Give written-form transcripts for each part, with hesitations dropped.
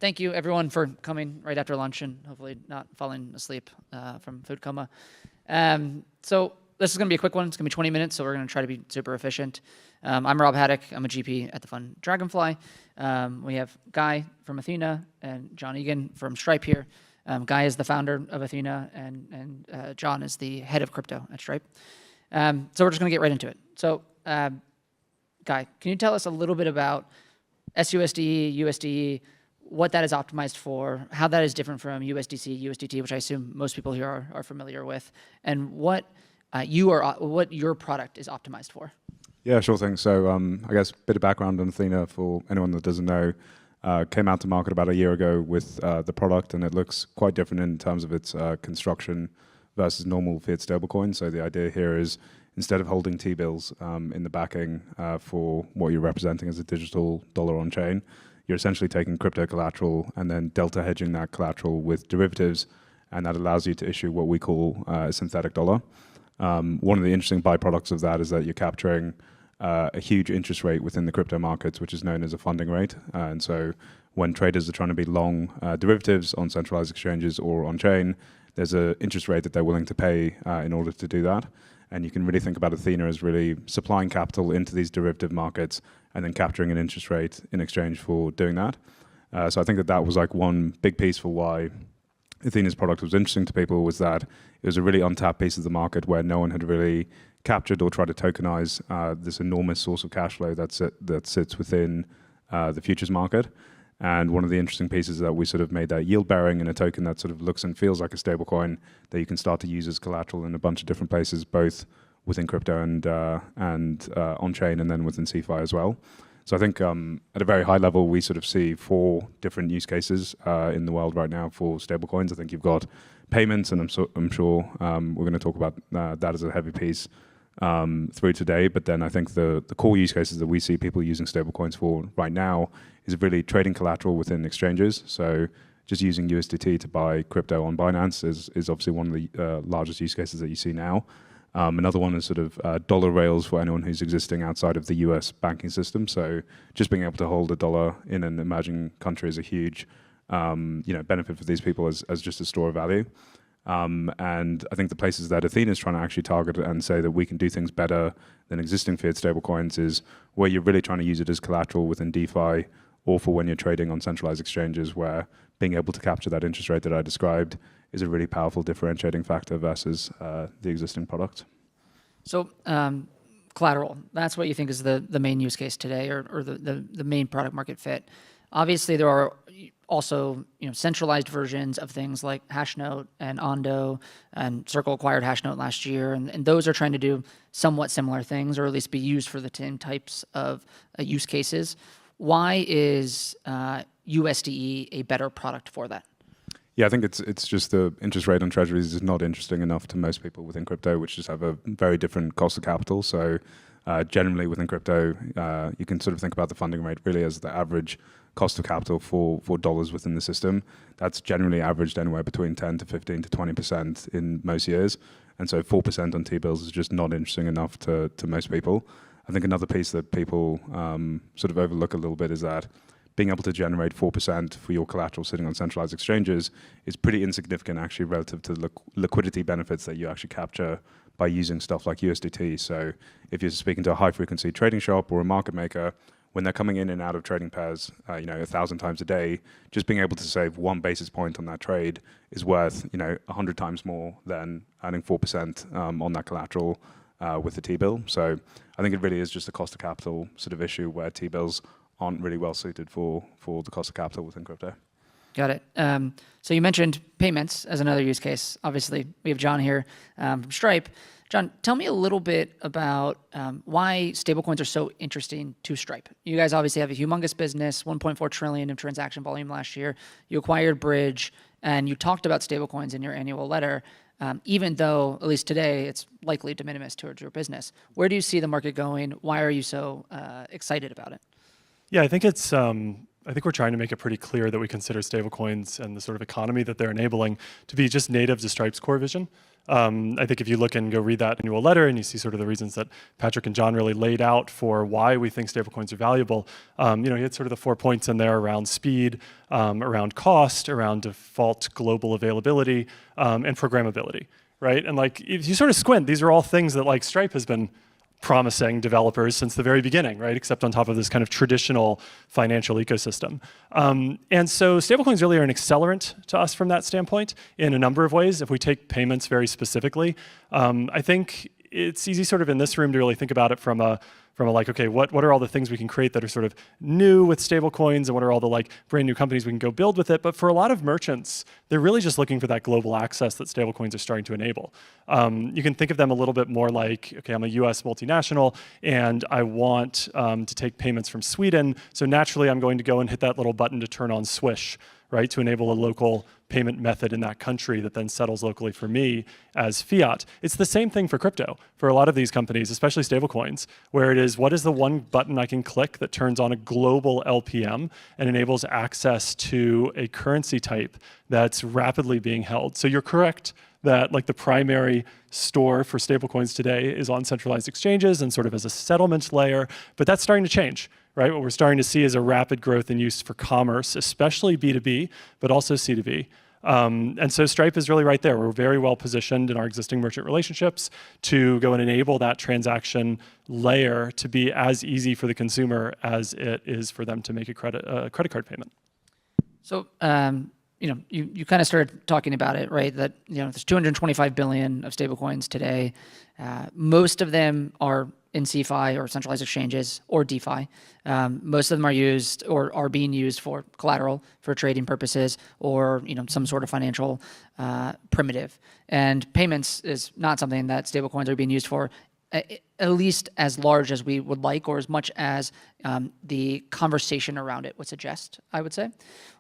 thank you everyone for coming right after lunch and hopefully not falling asleep from food coma. So this is going to be a quick one. It's going to be 20 minutes, so we're going to try to be super efficient. I'm Rob Hadick. I'm a GP at the fund Dragonfly. We have Guy from Athena and John Egan from Stripe here. Guy is the founder of Athena, and John is the head of crypto at Stripe. So we're just going to get right into it. So, Guy, can you tell us a little bit about SUSD, USDE, what that is optimized for, how that is different from USDC, USDT, which I assume most people here are familiar with, and what your product is optimized for? Yeah, sure thing. So I guess a bit of background on Athena for anyone that doesn't know. Came out to market about a year ago with the product, and it looks quite different in terms of its construction versus normal fiat stablecoin. So the idea here is instead of holding T-bills in the backing for what you're representing as a digital dollar on chain, you're essentially taking crypto collateral and then delta hedging that collateral with derivatives, and that allows you to issue what we call a synthetic dollar. One of the interesting byproducts of that is that you're capturing a huge interest rate within the crypto markets, which is known as a funding rate. And so when traders are trying to be long derivatives on centralized exchanges or on chain, there's an interest rate that they're willing to pay in order to do that. And you can really think about Athena as really supplying capital into these derivative markets and then capturing an interest rate in exchange for doing that. So I think that was like one big piece for why Athena's product was interesting to people, was that it was a really untapped piece of the market where no one had really captured or tried to tokenize this enormous source of cash flow that sits within the futures market. And one of the interesting pieces that we sort of made that yield bearing in a token that sort of looks and feels like a stablecoin that you can start to use as collateral in a bunch of different places, both within crypto and on chain, and then within CeFi as well. So I think at a very high level, we sort of see 4 different use cases in the world right now for stablecoins. I think you've got payments, and I'm sure we're going to talk about that as a heavy piece through today. But then I think the core use cases that we see people using stablecoins for right now is really trading collateral within exchanges. So just using USDT to buy crypto on Binance is obviously one of the largest use cases that you see now. Another one is sort of dollar rails for anyone who's existing outside of the US banking system. So just being able to hold a dollar in an emerging country is a huge benefit for these people as just a store of value. And I think the places that Athena is trying to actually target and say that we can do things better than existing fiat stablecoins is where you're really trying to use it as collateral within DeFi, or for when you're trading on centralized exchanges, where being able to capture that interest rate that I described is a really powerful differentiating factor versus the existing product. So collateral, that's what you think is the main use case today, or the main product market fit. Obviously, there are also centralized versions of things like Hashnote and Ondo, and Circle acquired Hashnote last year, and those are trying to do somewhat similar things, or at least be used for the same types of use cases. Why is USDE a better product for that? Yeah, I think it's just the interest rate on treasuries is not interesting enough to most people within crypto, which just have a very different cost of capital. So generally within crypto, you can sort of think about the funding rate really as the average cost of capital for dollars within the system. That's generally averaged anywhere between 10 to 15 to 20% in most years. And so 4% on T-bills is just not interesting enough to most people. I think another piece that people sort of overlook a little bit is that being able to generate 4% for your collateral sitting on centralized exchanges is pretty insignificant actually relative to the liquidity benefits that you actually capture by using stuff like USDT. So if you're speaking to a high frequency trading shop or a market maker, when they're coming in and out of trading pairs 1,000 times a day, just being able to save 1 basis point on that trade is worth 100 times more than earning 4% on that collateral with the T-bill. So I think it really is just a cost of capital sort of issue where T-bills aren't really well suited for the cost of capital within crypto. Got it. So you mentioned payments as another use case. Obviously, we have John here from Stripe. John, tell me a little bit about why stablecoins are so interesting to Stripe. You guys obviously have a humongous business, 1.4 trillion of transaction volume last year. You acquired Bridge, and you talked about stablecoins in your annual letter, even though, at least today, it's likely de minimis towards your business. Where do you see the market going? Why are you so excited about it? Yeah, I think it's I think we're trying to make it pretty clear that we consider stablecoins and the sort of economy that they're enabling to be just native to Stripe's core vision. I think if you look and go read that annual letter and you see sort of the reasons that Patrick and John really laid out for why we think stablecoins are valuable, he had sort of the 4 points in there around speed, around cost, around default global availability, and programmability, right? And like, if you sort of squint, these are all things that like Stripe has been promising developers since the very beginning, right? Except on top of this kind of traditional financial ecosystem. And so stablecoins really are an accelerant to us from that standpoint in a number of ways. If we take payments very specifically, I think it's easy sort of in this room to really think about it from a like, okay, what are all the things we can create that are sort of new with stablecoins, and what are all the like brand new companies we can go build with it? But for a lot of merchants, they're really just looking for that global access that stablecoins are starting to enable. You can think of them a little bit more like, okay, I'm a US multinational and I want to take payments from Sweden. So naturally, I'm going to go and hit that little button to turn on Swish, right, to enable a local payment method in that country that then settles locally for me as fiat. It's the same thing for crypto for a lot of these companies, especially stablecoins, where it is, what is the one button I can click that turns on a global LPM and enables access to a currency type that's rapidly being held. So you're correct that like the primary store for stablecoins today is on centralized exchanges and sort of as a settlement layer, but that's starting to change. Right? What we're starting to see is a rapid growth in use for commerce, especially B2B, but also C2B. And so Stripe is really right there. We're very well positioned in our existing merchant relationships to go and enable that transaction layer to be as easy for the consumer as it is for them to make a credit card payment. So, you kind of started talking about it, right? That, there's 225 billion of stablecoins today. Most of them are in CeFi or centralized exchanges or DeFi. Most of them are used or are being used for collateral for trading purposes or some sort of financial primitive. And payments is not something that stablecoins are being used for, at least as large as we would like, or as much as the conversation around it would suggest, I would say.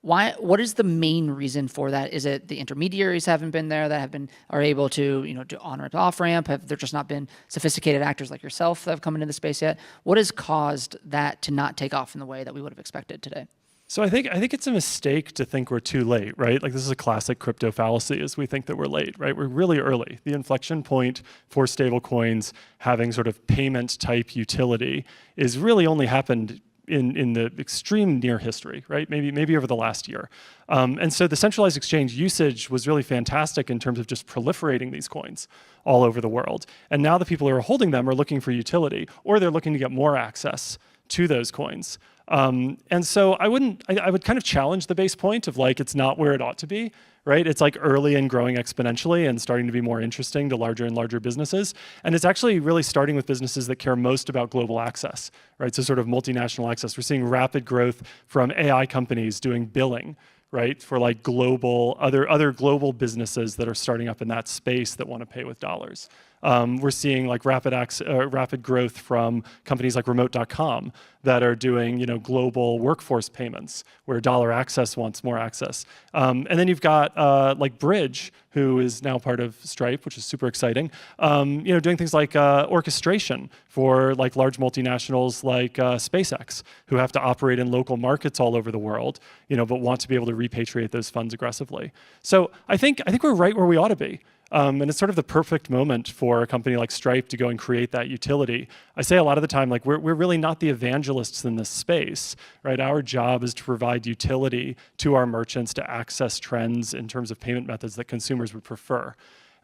What is the main reason for that? Is it the intermediaries haven't been there that are able to do on-ramp, off-ramp? Have there just not been sophisticated actors like yourself that have come into the space yet? What has caused that to not take off in the way that we would have expected today? So I think it's a mistake to think we're too late, right? Like this is a classic crypto fallacy, is we think that we're late, right? We're really early. The inflection point for stablecoins having sort of payment type utility is really only happened in the extreme near history, right? Maybe over the last year. And so the centralized exchange usage was really fantastic in terms of just proliferating these coins all over the world. And now the people who are holding them are looking for utility, or they're looking to get more access to those coins. And so I would kind of challenge the base point of like, it's not where it ought to be, right? It's like early and growing exponentially and starting to be more interesting to larger and larger businesses. And it's actually really starting with businesses that care most about global access, right? So sort of multinational access. We're seeing rapid growth from AI companies doing billing, right? For like other global businesses that are starting up in that space that want to pay with dollars. We're seeing like rapid growth from companies like Remote.com that are doing global workforce payments where Dollar Access wants more access. And then you've got like Bridge, who is now part of Stripe, which is super exciting. Doing things like orchestration for like large multinationals like SpaceX, who have to operate in local markets all over the world, but want to be able to repatriate those funds aggressively. So I think we're right where we ought to be. And it's sort of the perfect moment for a company like Stripe to go and create that utility. I say a lot of the time, like we're really not the evangelists in this space, right? Our job is to provide utility to our merchants to access trends in terms of payment methods that consumers would prefer.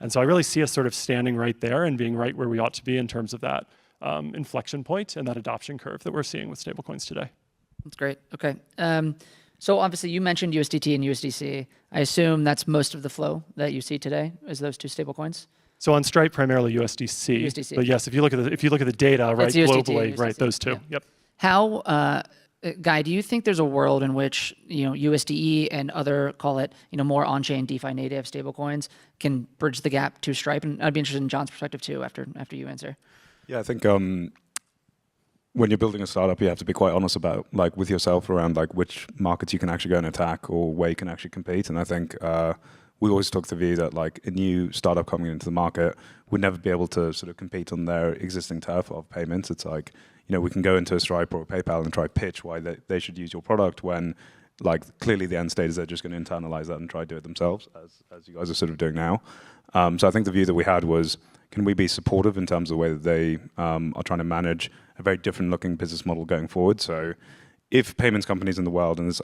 And so I really see us sort of standing right there and being right where we ought to be in terms of that inflection point and that adoption curve that we're seeing with stablecoins today. That's great. Okay. So obviously you mentioned USDT and USDC. I assume that's most of the flow that you see today is those two stablecoins. So on Stripe, primarily USDC. USDC. But yes, if you look at the data, right, USDT, globally, USDC, right, those two. Yeah. Yep. How, Guy, do you think there's a world in which USDE and other, call it more on-chain DeFi native stablecoins can bridge the gap to Stripe? And I'd be interested in John's perspective too after you answer. Yeah, I think when you're building a startup, you have to be quite honest about like with yourself around like which markets you can actually go and attack or where you can actually compete. And I think we always took the view that like a new startup coming into the market would never be able to sort of compete on their existing turf of payments. It's like we can go into a Stripe or a PayPal and try pitch why they should use your product when like clearly the end state is they're just going to internalize that and try to do it themselves, as you guys are sort of doing now. So I think the view that we had was, can we be supportive in terms of the way that they are trying to manage a very different looking business model going forward? So if payments companies in the world, and this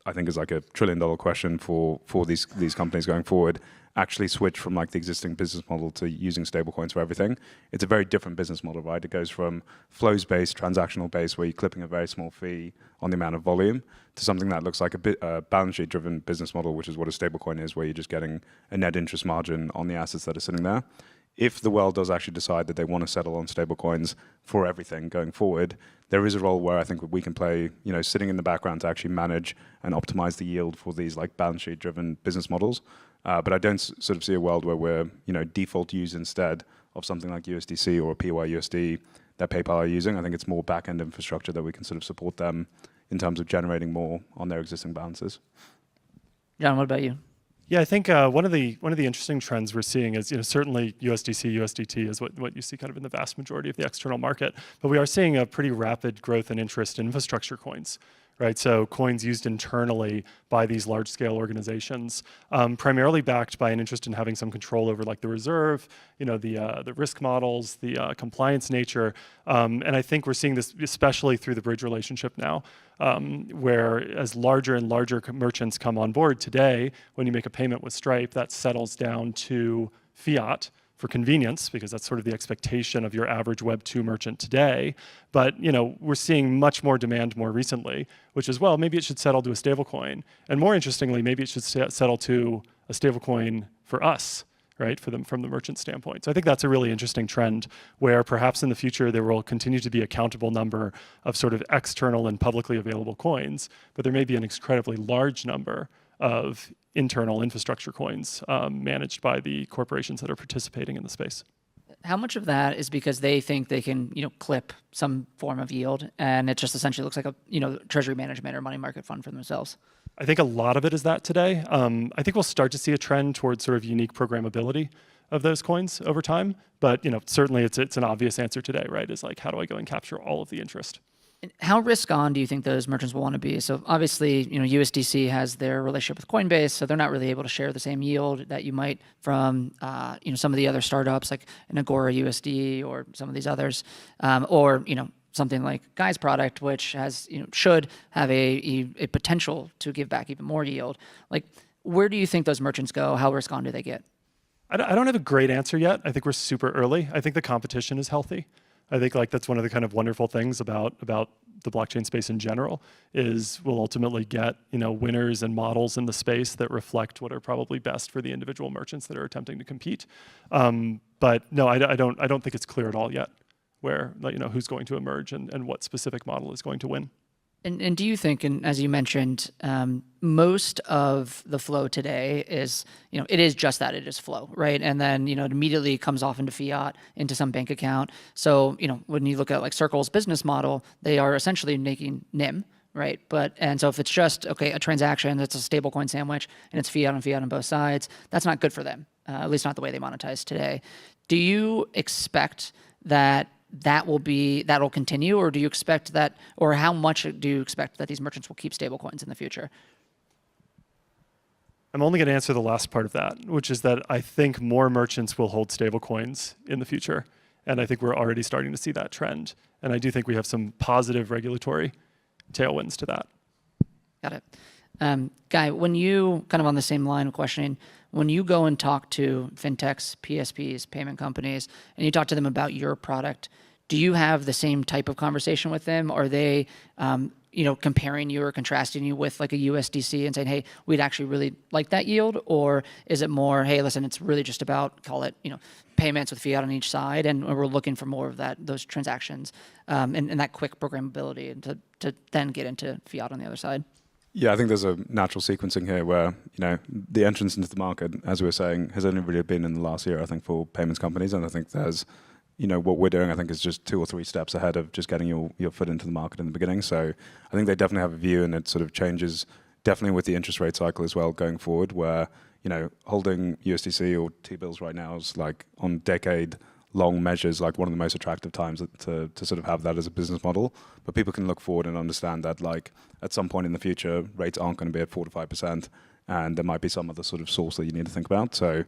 I think is like $1 trillion question for these companies going forward, actually switch from like the existing business model to using stablecoins for everything, it's a very different business model, right? It goes from flows-based, transactional-based, where you're clipping a very small fee on the amount of volume, to something that looks like a balance sheet-driven business model, which is what a stablecoin is, where you're just getting a net interest margin on the assets that are sitting there. If the world does actually decide that they want to settle on stablecoins for everything going forward, there is a role where I think we can play, sitting in the background to actually manage and optimize the yield for these like balance sheet-driven business models. But I don't sort of see a world where we're, default use instead of something like USDC or PYUSD that PayPal are using. I think it's more back-end infrastructure that we can sort of support them in terms of generating more on their existing balances. John, what about you? Yeah, I think one of the interesting trends we're seeing is certainly USDC, USDT is what you see kind of in the vast majority of the external market, but we are seeing a pretty rapid growth and interest in infrastructure coins. Right, so coins used internally by these large-scale organizations, primarily backed by an interest in having some control over like the reserve, the risk models, the compliance nature, and I think we're seeing this especially through the bridge relationship now, where as larger and larger merchants come on board today, when you make a payment with Stripe, that settles down to fiat for convenience, because that's sort of the expectation of your average Web 2 merchant today. But we're seeing much more demand more recently, which is, well, maybe it should settle to a stablecoin. And more interestingly, maybe it should settle to a stablecoin for us, right, from the merchant standpoint. So I think that's a really interesting trend where perhaps in the future there will continue to be a countable number of sort of external and publicly available coins, but there may be an incredibly large number of internal infrastructure coins managed by the corporations that are participating in the space. How much of that is because they think they can, clip some form of yield, and it just essentially looks like a, treasury management or money market fund for themselves? I think a lot of it is that today. I think we'll start to see a trend towards sort of unique programmability of those coins over time. But certainly it's an obvious answer today, right? Is like, how do I go and capture all of the interest? And how risk on do you think those merchants will want to be? So obviously, USDC has their relationship with Coinbase, so they're not really able to share the same yield that you might from, some of the other startups like an Agora USD or some of these others, or something like Guy's product, which has should have a potential to give back even more yield. Like, where do you think those merchants go? How risk on do they get? I don't have a great answer yet. I think we're super early. I think the competition is healthy. I think like that's one of the kind of wonderful things about the blockchain space in general is we'll ultimately get winners and models in the space that reflect what are probably best for the individual merchants that are attempting to compete. But no, I don't think it's clear at all yet where who's going to emerge and what specific model is going to win. And do you think, and as you mentioned, most of the flow today is, it is just that, it is flow, right? And then, it immediately comes off into fiat, into some bank account. So, when you look at like Circle's business model, they are essentially making NIM, right? And so if it's just, okay, a transaction that's a stablecoin sandwich and it's fiat on both sides, that's not good for them, at least not the way they monetize today. Do you expect that'll continue, or do you expect that, or how much do you expect that these merchants will keep stablecoins in the future? I'm only going to answer the last part of that, which is that I think more merchants will hold stablecoins in the future. And I think we're already starting to see that trend. And I do think we have some positive regulatory tailwinds to that. Got it. Guy, when you, kind of on the same line of questioning, when you go and talk to fintechs, PSPs, payment companies, and you talk to them about your product, do you have the same type of conversation with them? Are they, comparing you or contrasting you with like a USDC and saying, hey, we'd actually really like that yield? Or is it more, hey, listen, it's really just about, call it, payments with fiat on each side, and we're looking for more of those transactions and that quick programmability and to then get into fiat on the other side? Yeah, I think there's a natural sequencing here where, the entrance into the market, as we were saying, has only really been in the last year, I think, for payments companies. And I think there's, what we're doing, I think, is just 2 or 3 steps ahead of just getting your foot into the market in the beginning. So I think they definitely have a view, and it sort of changes definitely with the interest rate cycle as well going forward, where, holding USDC or T-bills right now is like on decade long measures like one of the most attractive times to sort of have that as a business model. But people can look forward and understand that like at some point in the future, rates aren't going to be at 4 to 5%, and there might be some other sort of source that you need to think about. So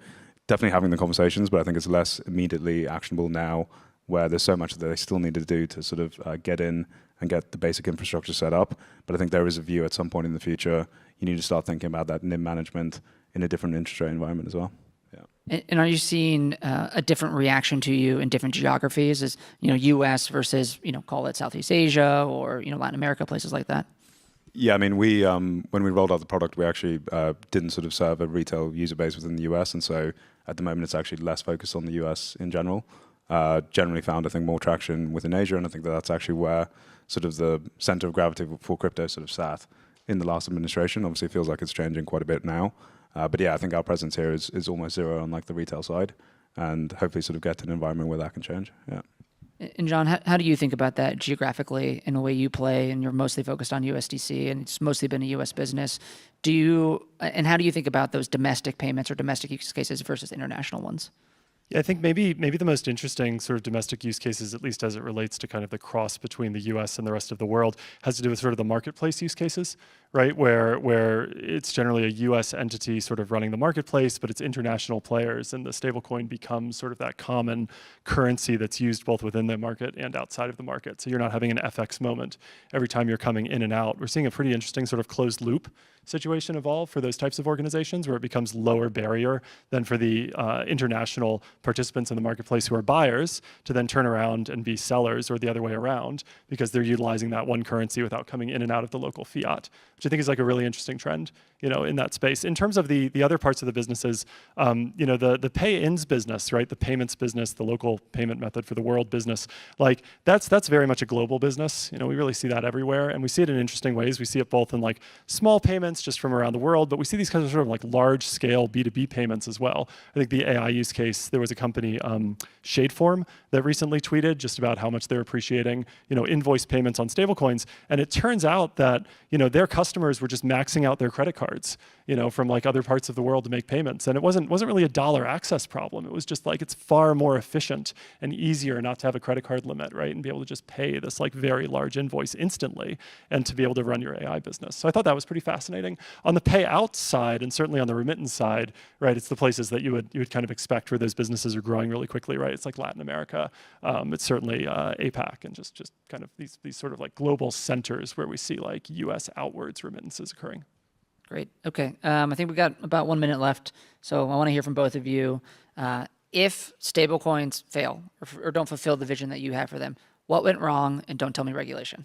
definitely having the conversations, but I think it's less immediately actionable now, where there's so much that they still need to do to sort of get in and get the basic infrastructure set up. But I think there is a view at some point in the future, you need to start thinking about that NIM management in a different interest rate environment as well. Yeah. And are you seeing a different reaction to you in different geographies, as U.S. versus call it Southeast Asia or Latin America, places like that? Yeah, I mean, we when we rolled out the product, we actually didn't sort of serve a retail user base within the US, and so at the moment it's actually less focused on the US in general. Generally found, I think, more traction within Asia, and I think that that's actually where sort of the center of gravity for crypto sort of sat in the last administration. Obviously, it feels like it's changing quite a bit now. But yeah, I think our presence here is almost zero on like the retail side, and hopefully sort of get to an environment where that can change. Yeah. And John, how do you think about that geographically in the way you play? And you're mostly focused on USDC, and it's mostly been a US business. And how do you think about those domestic payments or domestic use cases versus international ones? Yeah, I think maybe the most interesting sort of domestic use cases, at least as it relates to kind of the cross between the US and the rest of the world, has to do with sort of the marketplace use cases, right? Where it's generally a US entity sort of running the marketplace, but it's international players, and the stablecoin becomes sort of that common currency that's used both within the market and outside of the market. So you're not having an FX moment every time you're coming in and out. We're seeing a pretty interesting sort of closed loop situation evolve for those types of organizations, where it becomes lower barrier than for the international participants in the marketplace who are buyers to then turn around and be sellers, or the other way around, because they're utilizing that one currency without coming in and out of the local fiat, which I think is like a really interesting trend, in that space. In terms of the other parts of the businesses, the pay-ins business, right, the payments business, the local payment method for the world business, like that's very much a global business. We really see that everywhere, and we see it in interesting ways. We see it both in like small payments just from around the world, but we see these kinds of sort of like large-scale B2B payments as well. I think the AI use case, there was a company, Shadeform, that recently tweeted just about how much they're appreciating, invoice payments on stablecoins, and it turns out that, their customers were just maxing out their credit cards, from like other parts of the world to make payments, and it wasn't really a dollar access problem. It was just like it's far more efficient and easier not to have a credit card limit, right, and be able to just pay this like very large invoice instantly, and to be able to run your AI business. So I thought that was pretty fascinating. On the payout side, and certainly on the remittance side, right, it's the places that you would kind of expect where those businesses are growing really quickly, right? It's like Latin America, it's certainly APAC, and just kind of these sort of like global centers where we see like US outwards remittances occurring. Great. Okay. I think we got about 1 minute left, so I want to hear from both of you. If stablecoins fail or don't fulfill the vision that you have for them, what went wrong? And don't tell me regulation.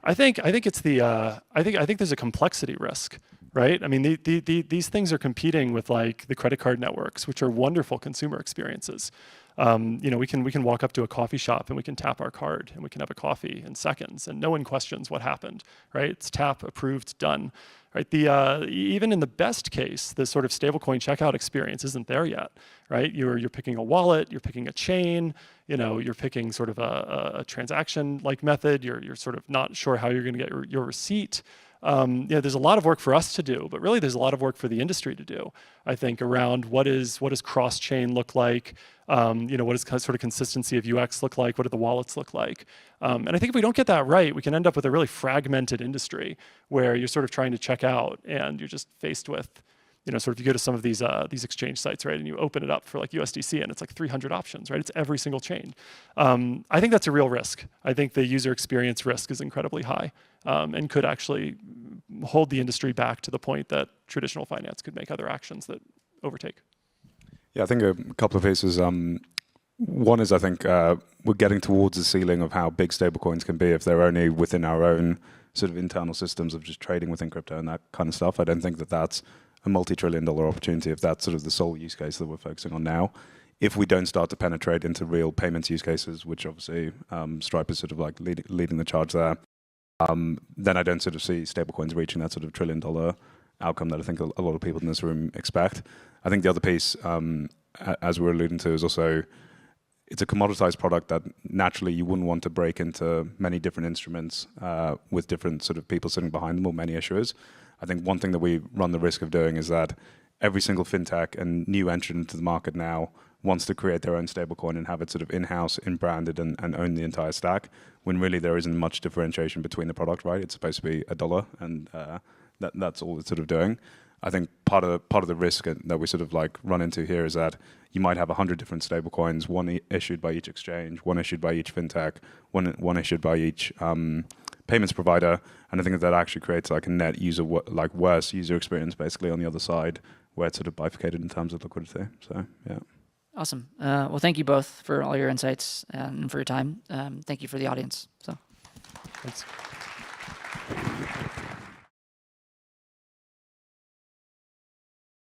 I think it's I think there's a complexity risk, right? I mean, these things are competing with like the credit card networks, which are wonderful consumer experiences. We can walk up to a coffee shop and we can tap our card and we can have a coffee in seconds, and no one questions what happened, right? It's tap, approved, done, right? Even in the best case, the sort of stablecoin checkout experience isn't there yet, right? You're picking a wallet, you're picking a chain, you're picking sort of a transaction-like method. You're sort of not sure how you're going to get your receipt. There's a lot of work for us to do, but really there's a lot of work for the industry to do, I think, around what does cross-chain look like, what does sort of consistency of UX look like, what do the wallets look like? And I think if we don't get that right, we can end up with a really fragmented industry where you're sort of trying to check out and you're just faced with, sort of you go to some of these exchange sites, right, and you open it up for like USDC and it's like 300 options, right? It's every single chain. I think that's a real risk. I think the user experience risk is incredibly high, and could actually hold the industry back to the point that traditional finance could make other actions that overtake. Yeah, I think a couple of pieces. One is I think we're getting towards the ceiling of how big stablecoins can be if they're only within our own sort of internal systems of just trading within crypto and that kind of stuff. I don't think that that's a multi-trillion-dollar opportunity if that's sort of the sole use case that we're focusing on now. If we don't start to penetrate into real payments use cases, which obviously Stripe is sort of like leading the charge there, then I don't sort of see stablecoins reaching that sort of trillion-dollar outcome that I think a lot of people in this room expect. I think the other piece, as we were alluding to, is also it's a commoditized product that naturally you wouldn't want to break into many different instruments with different sort of people sitting behind them or many issuers. I think one thing that we run the risk of doing is that every single fintech and new entrant into the market now wants to create their own stablecoin and have it sort of in-house, in-branded, and own the entire stack, when really there isn't much differentiation between the product, right? It's supposed to be $1, and that's all it's sort of doing. I think part of the risk that we sort of like run into here is that you might have 100 different stablecoins, one issued by each exchange, one issued by each fintech, one issued by each payments provider, and I think that actually creates like a net worse user experience basically on the other side, where it's sort of bifurcated in terms of liquidity. So yeah. Awesome. Well, thank you both for all your insights and for your time. Thank you for the audience. So. Thanks.